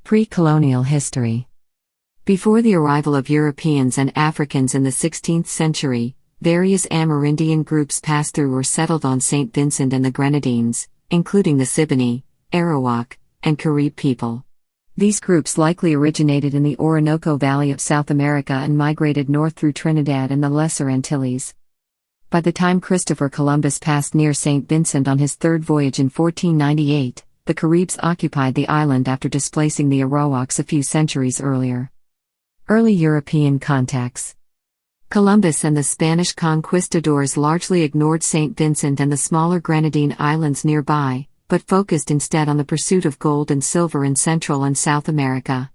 Pre-Colonial History. Before the arrival of Europeans and Africans in the 16th century, various Amerindian groups passed through or settled on St. Vincent and the Grenadines, including the Ciboney, Arawak, and Carib people. These groups likely originated in the Orinoco Valley of South America and migrated north through Trinidad and the Lesser Antilles. By the time Christopher Columbus passed near St. Vincent on his third voyage in 1498, the Caribs occupied the island after displacing the Arawaks a few centuries earlier. Early European contacts. Columbus and the Spanish conquistadors largely ignored St. Vincent and the smaller Grenadine islands nearby, but focused instead on the pursuit of gold and silver in Central and South America.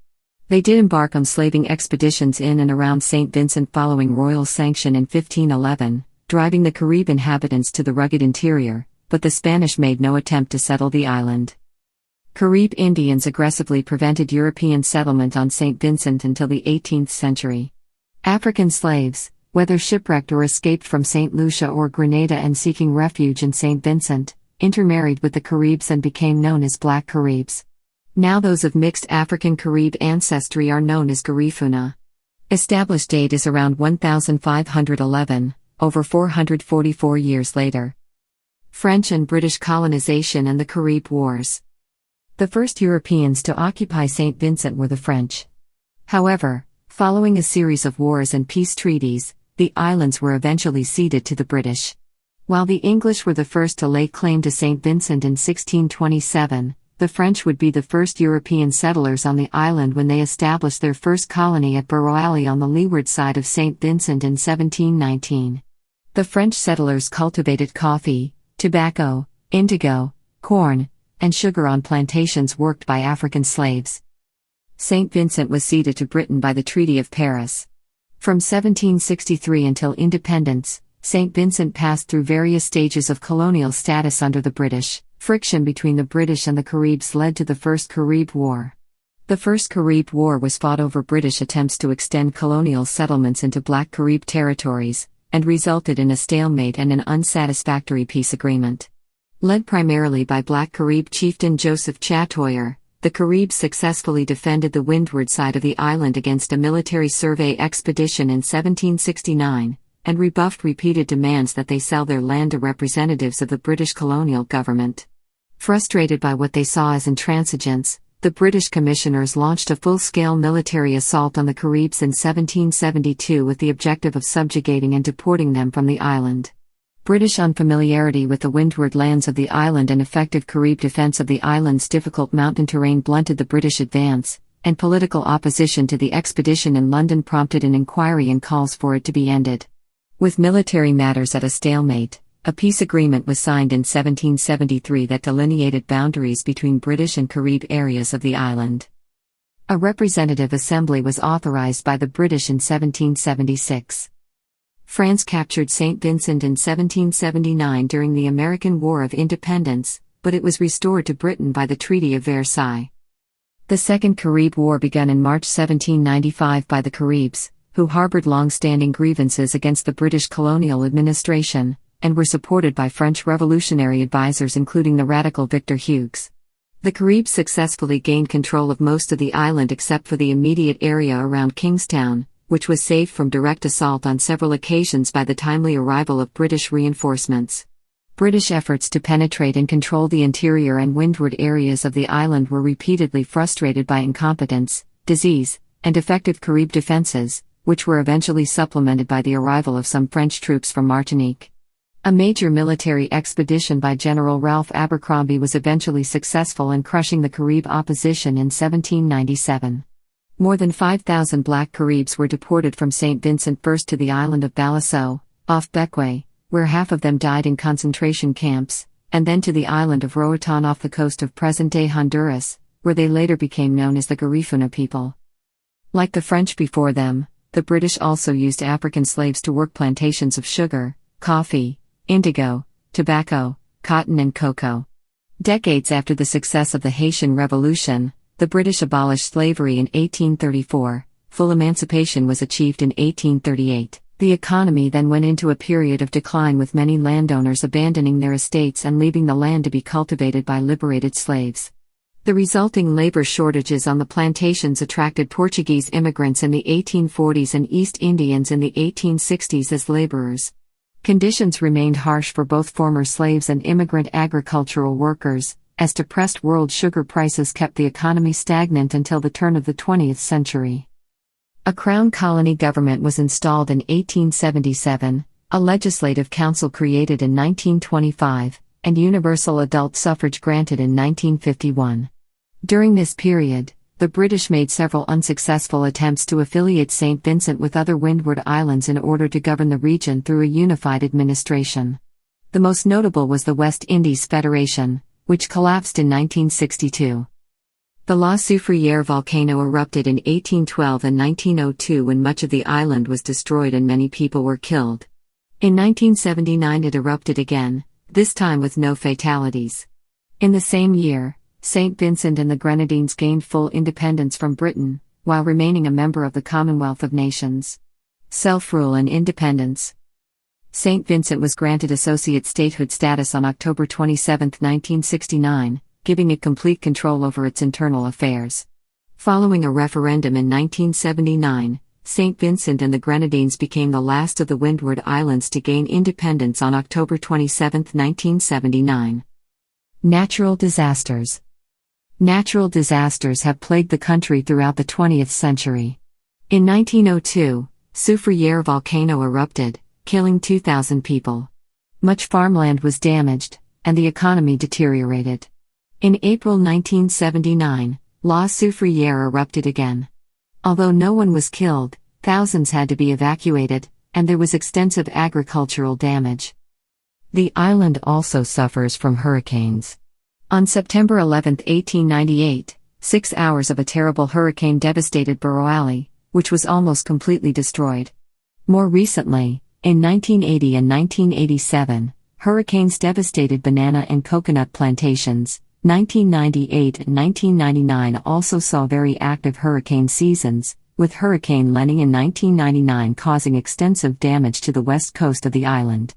They did embark on slaving expeditions in and around St. Vincent following royal sanction in 1511, driving the Carib inhabitants to the rugged interior, but the Spanish made no attempt to settle the island. Carib Indians aggressively prevented European settlement on St. Vincent until the 18th century. African slaves, whether shipwrecked or escaped from St. Lucia or Grenada and seeking refuge in St. Vincent, intermarried with the Caribs and became known as Black Caribs. Now those of mixed African-Carib ancestry are known as Garifuna. Established date is around 1511, over 444 years later. French and British colonization and the Carib Wars. The first Europeans to occupy St. Vincent were the French. However, following a series of wars and peace treaties, the islands were eventually ceded to the British. While the English were the first to lay claim to St. Vincent in 1627, the French would be the first European settlers on the island when they established their first colony at Boroali on the leeward side of St. Vincent in 1719. The French settlers cultivated coffee, tobacco, indigo, corn, and sugar on plantations worked by African slaves. St. Vincent was ceded to Britain by the Treaty of Paris. From 1763 until independence, St. Vincent passed through various stages of colonial status under the British. Friction between the British and the Caribs led to the First Carib War. The First Carib War was fought over British attempts to extend colonial settlements into Black Carib territories, and resulted in a stalemate and an unsatisfactory peace agreement. Led primarily by Black Carib chieftain Joseph Chatoyer, the Caribs successfully defended the windward side of the island against a military survey expedition in 1769, and rebuffed repeated demands that they sell their land to representatives of the British colonial government. Frustrated by what they saw as intransigence, the British commissioners launched a full-scale military assault on the Caribs in 1772 with the objective of subjugating and deporting them from the island. British unfamiliarity with the windward lands of the island and effective Carib defense of the island's difficult mountain terrain blunted the British advance, and political opposition to the expedition in London prompted an inquiry and calls for it to be ended. With military matters at a stalemate, a peace agreement was signed in 1773 that delineated boundaries between British and Carib areas of the island. A representative assembly was authorized by the British in 1776. France captured St. Vincent in 1779 during the American War of Independence, but it was restored to Britain by the Treaty of Versailles. The Second Carib War began in March 1795 by the Caribs, who harbored long-standing grievances against the British colonial administration, and were supported by French revolutionary advisors including the radical Victor Hughes. The Caribs successfully gained control of most of the island except for the immediate area around Kingstown, which was saved from direct assault on several occasions by the timely arrival of British reinforcements. British efforts to penetrate and control the interior and windward areas of the island were repeatedly frustrated by incompetence, disease, and effective Carib defenses, which were eventually supplemented by the arrival of some French troops from Martinique. A major military expedition by General Ralph Abercrombie was eventually successful in crushing the Carib opposition in 1797. More than 5,000 Black Caribs were deported from St. Vincent first to the island of Balasso, off Bequia, where half of them died in concentration camps, and then to the island of Roatan off the coast of present-day Honduras, where they later became known as the Garifuna people. Like the French before them, the British also used African slaves to work plantations of sugar, coffee, indigo, tobacco, cotton and cocoa. Decades after the success of the Haitian Revolution, the British abolished slavery in 1834, full emancipation was achieved in 1838. The economy then went into a period of decline with many landowners abandoning their estates and leaving the land to be cultivated by liberated slaves. The resulting labor shortages on the plantations attracted Portuguese immigrants in the 1840s and East Indians in the 1860s as laborers. Conditions remained harsh for both former slaves and immigrant agricultural workers, as depressed world sugar prices kept the economy stagnant until the turn of the 20th century. A crown colony government was installed in 1877, a legislative council created in 1925, and universal adult suffrage granted in 1951. During this period, the British made several unsuccessful attempts to affiliate St. Vincent with other Windward Islands in order to govern the region through a unified administration. The most notable was the West Indies Federation, which collapsed in 1962. The La Soufriere volcano erupted in 1812 and 1902 when much of the island was destroyed and many people were killed. In 1979 it erupted again, this time with no fatalities. In the same year, St. Vincent and the Grenadines gained full independence from Britain, while remaining a member of the Commonwealth of Nations. Self-rule and independence. St. Vincent was granted associate statehood status on October 27, 1969, giving it complete control over its internal affairs. Following a referendum in 1979, St. Vincent and the Grenadines became the last of the Windward Islands to gain independence on October 27, 1979. Natural disasters. Natural disasters have plagued the country throughout the 20th century. In 1902, Soufriere volcano erupted, killing 2,000 people. Much farmland was damaged, and the economy deteriorated. In April 1979, La Soufriere erupted again. Although no one was killed, thousands had to be evacuated, and there was extensive agricultural damage. The island also suffers from hurricanes. On September 11, 1898, 6 hours of a terrible hurricane devastated Boroali, which was almost completely destroyed. More recently, in 1980 and 1987, hurricanes devastated banana and coconut plantations. 1998 and 1999 also saw very active hurricane seasons, with Hurricane Lenny in 1999 causing extensive damage to the west coast of the island.